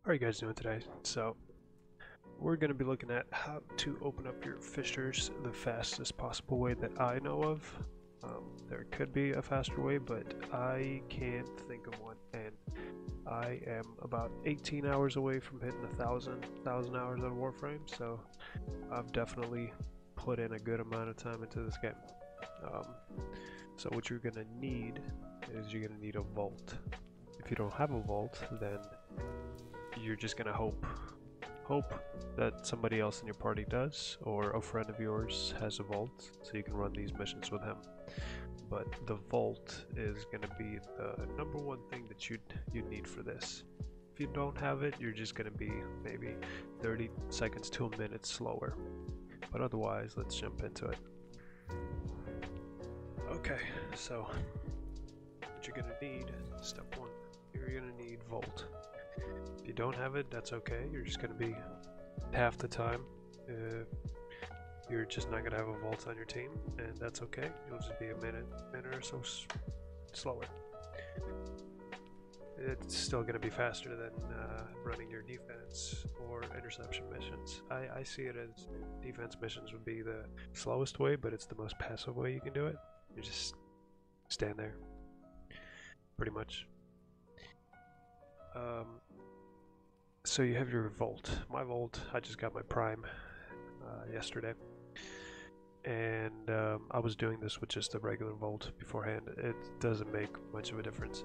How are you guys doing today? So, we're going to be looking at how to open up your fissures the fastest possible way that I know of. There could be a faster way, but I can't think of one, and I am about 18 hours away from hitting 1,000 hours on Warframe, so I've definitely put in a good amount of time into this game. So what you're going to need is you're going to need a vault. If you don't have a vault, then you're just gonna hope that somebody else in your party does, or a friend of yours has a vault, so you can run these missions with him. But the vault is gonna be the number one thing that you'd need for this. If you don't have it, you're just gonna be maybe 30 seconds to a minute slower. But otherwise, let's jump into it. Okay, so what you're gonna need, step one, you're gonna need vault. If you don't have it, that's okay. You're just going to be half the time. You're just not going to have a vault on your team, and that's okay. You'll just be a minute or so slower. It's still going to be faster than running your defense or interception missions. I see it as defense missions would be the slowest way, but it's the most passive way you can do it. You just stand there, pretty much. So you have your vault. My vault, I just got my prime yesterday, and I was doing this with just a regular vault beforehand. It doesn't make much of a difference.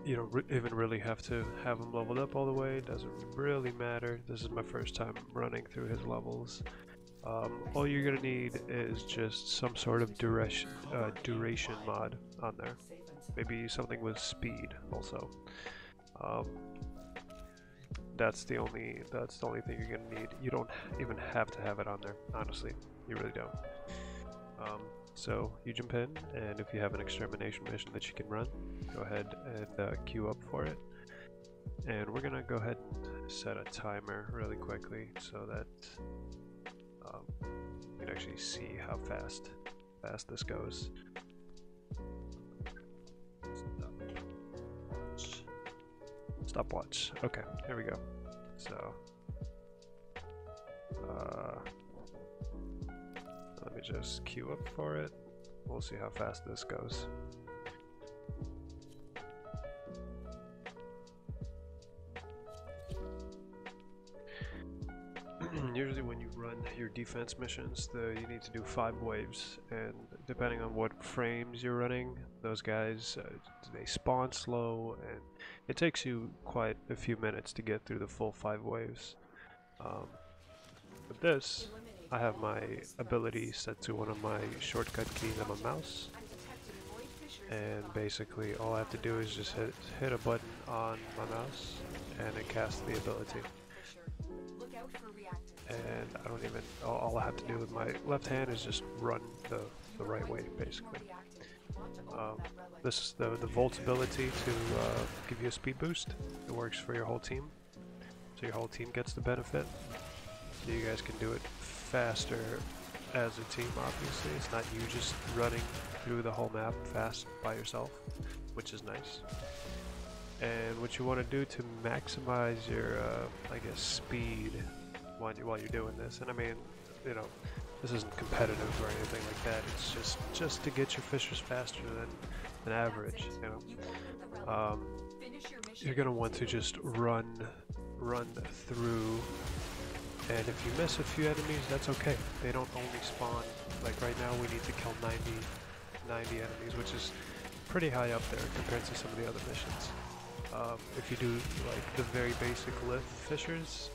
You don't even really have to have him leveled up all the way. It doesn't really matter. This is my first time running through his levels. All you're gonna need is just some sort of duration mod on there. Maybe something with speed also. That's the only thing you're gonna need. You don't even have to have it on there, honestly. You really don't. So you jump in, and if you have an extermination mission that you can run, go ahead and queue up for it. And we're gonna go ahead and set a timer really quickly so that you can actually see how fast this goes. Stopwatch. Okay, here we go. So, let me just queue up for it. We'll see how fast this goes. Usually when you run your defense missions, you need to do 5 waves, and depending on what frames you're running, those guys, they spawn slow, and it takes you quite a few minutes to get through the full 5 waves. With this, I have my ability set to one of my shortcut keys on my mouse, and basically all I have to do is just hit a button on my mouse, and it casts the ability. And I don't even, all I have to do with my left hand is just run the right way, basically. This is the Volt's ability to give you a speed boost. It works for your whole team, so your whole team gets the benefit. So you guys can do it faster as a team, obviously. It's not you just running through the whole map fast by yourself, which is nice. And what you want to do to maximize your, I guess, speed while you're doing this, and I mean, you know, this isn't competitive or anything like that. It's just to get your fissures faster than average. You know, you're gonna want to just run through, and if you miss a few enemies, that's okay. They don't only spawn. Like right now, we need to kill 90 enemies, which is pretty high up there compared to some of the other missions. If you do like the very basic lift fissures,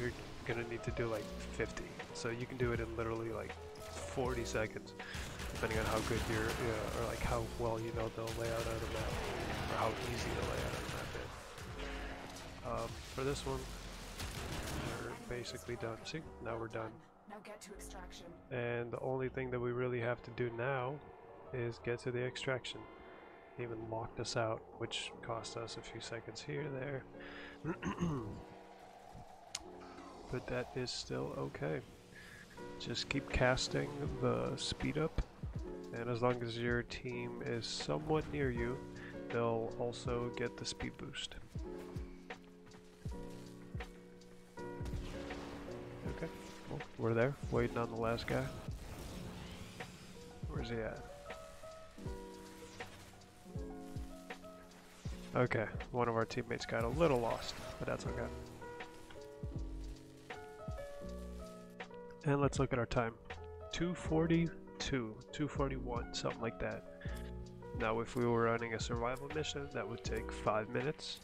you're gonna need to do like 50, so you can do it in literally like 40 seconds, depending on how good you're, or like how well you know the layout of the map, or how easy the layout of the map is. For this one, we're basically done. See, now we're done. Now get to extraction. And the only thing that we really have to do now is get to the extraction. Even locked us out, which cost us a few seconds here, there. But that is still okay. Just keep casting the speed up, and as long as your team is somewhat near you, they'll also get the speed boost. Okay, well, we're there, waiting on the last guy. Where's he at? Okay, one of our teammates got a little lost, but that's okay. And let's look at our time. 2:42, 2:41, something like that. Now if we were running a survival mission, that would take 5 minutes.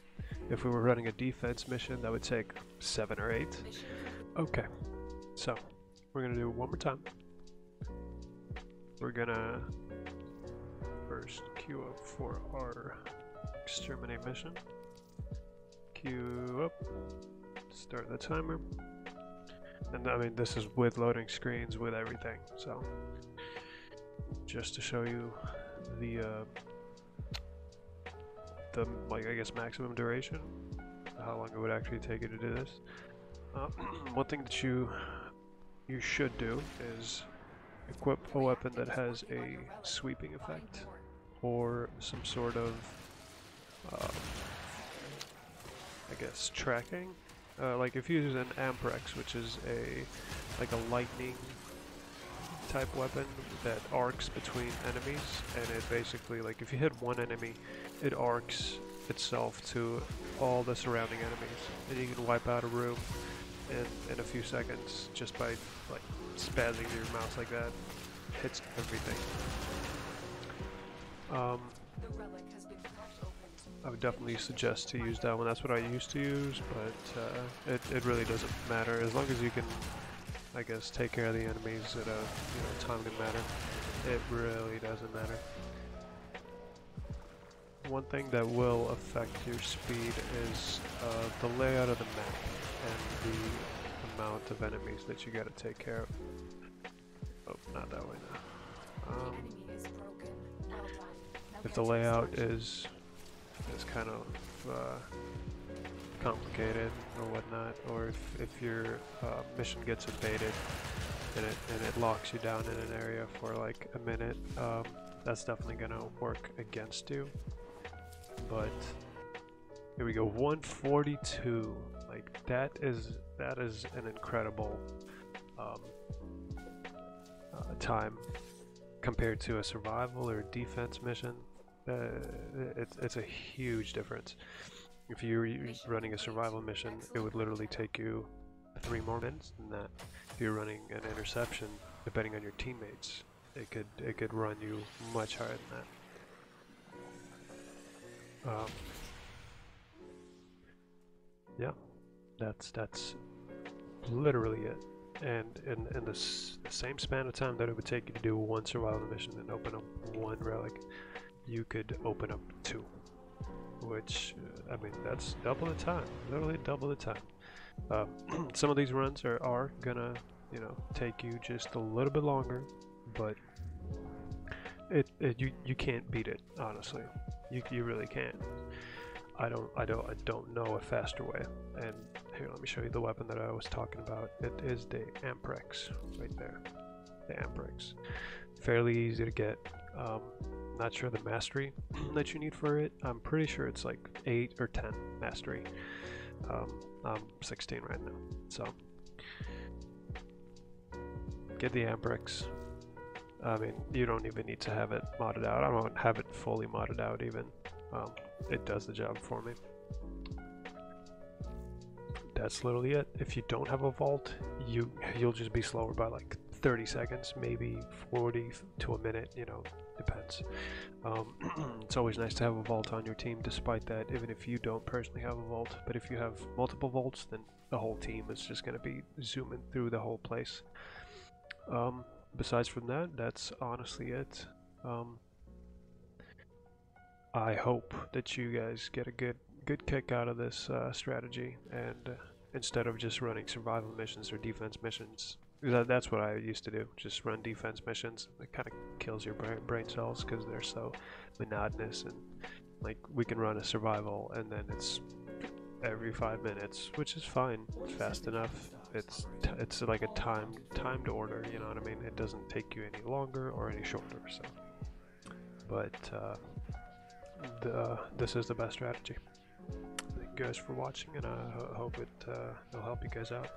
If we were running a defense mission, that would take 7 or 8. Okay, so we're gonna do it one more time. We're gonna first queue up for our exterminate mission. Queue up, start the timer. And I mean, this is with loading screens, with everything, so just to show you the like, I guess, maximum duration, how long it would actually take you to do this. One thing that you should do is equip a weapon that has a sweeping effect or some sort of I guess tracking. Like if you use an Amprex, which is like a lightning type weapon that arcs between enemies, and it basically, like if you hit one enemy, it arcs itself to all the surrounding enemies, and you can wipe out a room in a few seconds just by like spazzing your mouse like that. Hits everything. I would definitely suggest to use that one. That's what I used to use, but it really doesn't matter as long as you can, I guess, take care of the enemies at a timely manner. It really doesn't matter. One thing that will affect your speed is the layout of the map and the amount of enemies that you got to take care of. Oh, not that way now. If the layout is kind of complicated or whatnot, or if your mission gets invaded and it locks you down in an area for like a minute, that's definitely gonna work against you. But here we go, 142. Like that is an incredible time compared to a survival or defense mission. It's a huge difference. If you're running a survival mission, it would literally take you 3 more minutes than that. If you're running an interception, depending on your teammates, it could run you much higher than that. Yeah, that's literally it. And in the same span of time that it would take you to do one survival mission and open up one relic, you could open up 2, which I mean, that's double the time, literally double the time. Some of these runs are gonna take you just a little bit longer, but you can't beat it, honestly. You really can't. I don't know a faster way. And here, let me show you the weapon that I was talking about. It is the Amprex right there. The Amprex, fairly easy to get. Not sure the mastery that you need for it. I'm pretty sure it's like 8 or 10 mastery. I'm 16 right now, so get the Amprex. I mean, you don't even need to have it modded out. I don't have it fully modded out even. It does the job for me. That's literally it. If you don't have a vault, you'll just be slower by like 30 seconds, maybe 40 to a minute, depends. It's always nice to have a vault on your team despite that, even if you don't personally have a vault. But if you have multiple vaults, then the whole team is just going to be zooming through the whole place. Besides from that, that's honestly it. I hope that you guys get a good kick out of this strategy, and instead of just running survival missions or defense missions, that's what I used to do, just run defense missions. It kind of kills your brain cells because they're so monotonous, and like we can run a survival and then it's every 5 minutes, which is fine, fast enough. It's like a timed order, you know what I mean? It doesn't take you any longer or any shorter. So, but this is the best strategy. Thank you guys for watching, and I hope it'll help you guys out.